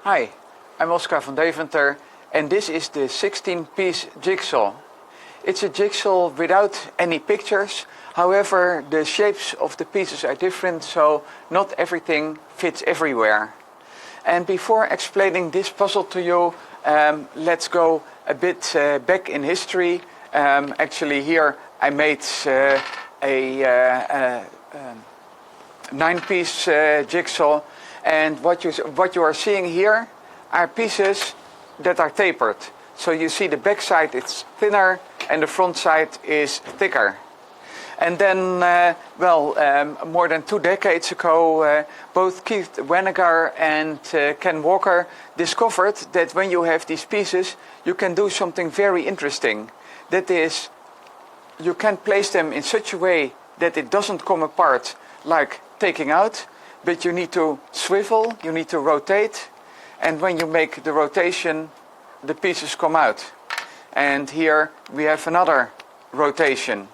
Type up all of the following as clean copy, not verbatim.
Hi, I'm Oscar van Deventer and this is the 16-piece jigsaw. It's a jigsaw without any pictures, however the shapes of the pieces are different, so not everything fits everywhere. And before explaining this puzzle to you, let's go a bit back in history. Actually here I made a 9-piece jigsaw. And what you are seeing here are pieces that are tapered. So you see the back side is thinner and the front side is thicker. And then, more than 2 decades ago, both Keith Wennegar and Ken Walker discovered that when you have these pieces, you can do something very interesting. That is, you can place them in such a way that it doesn't come apart like taking out, but you need to swivel, you need to rotate, and when you make the rotation, the pieces come out. And here we have another rotation.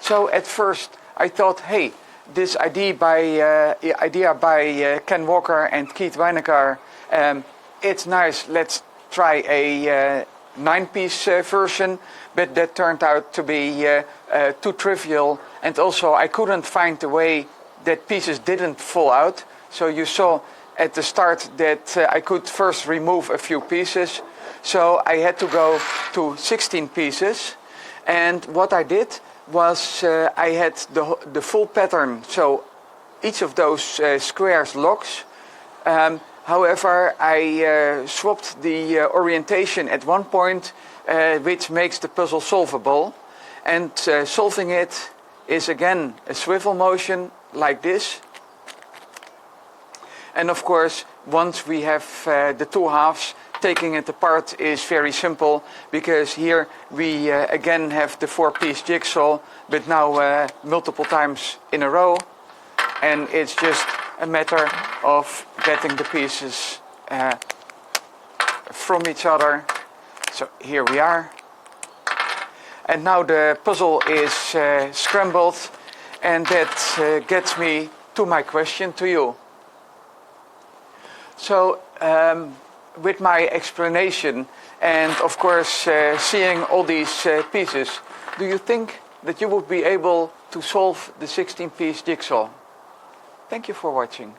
So at first I thought, hey, this idea by Ken Walker and Keith Wennegar, it's nice, let's try a 9-piece version, but that turned out to be too trivial, and also I couldn't find a way that pieces didn't fall out. So you saw at the start that I could first remove a few pieces. So I had to go to 16 pieces. And what I did was I had the full pattern. So each of those squares locks. However, I swapped the orientation at one point, which makes the puzzle solvable. And solving it is again a swivel motion like this. And of course, once we have the 2 halves, taking it apart is very simple, because here we again have the 4-piece jigsaw, but now multiple times in a row, and it's just a matter of getting the pieces from each other. So here we are. And now the puzzle is scrambled, and that gets me to my question to you. So with my explanation and of course seeing all these pieces, do you think that you would be able to solve the 16-piece jigsaw? Thank you for watching.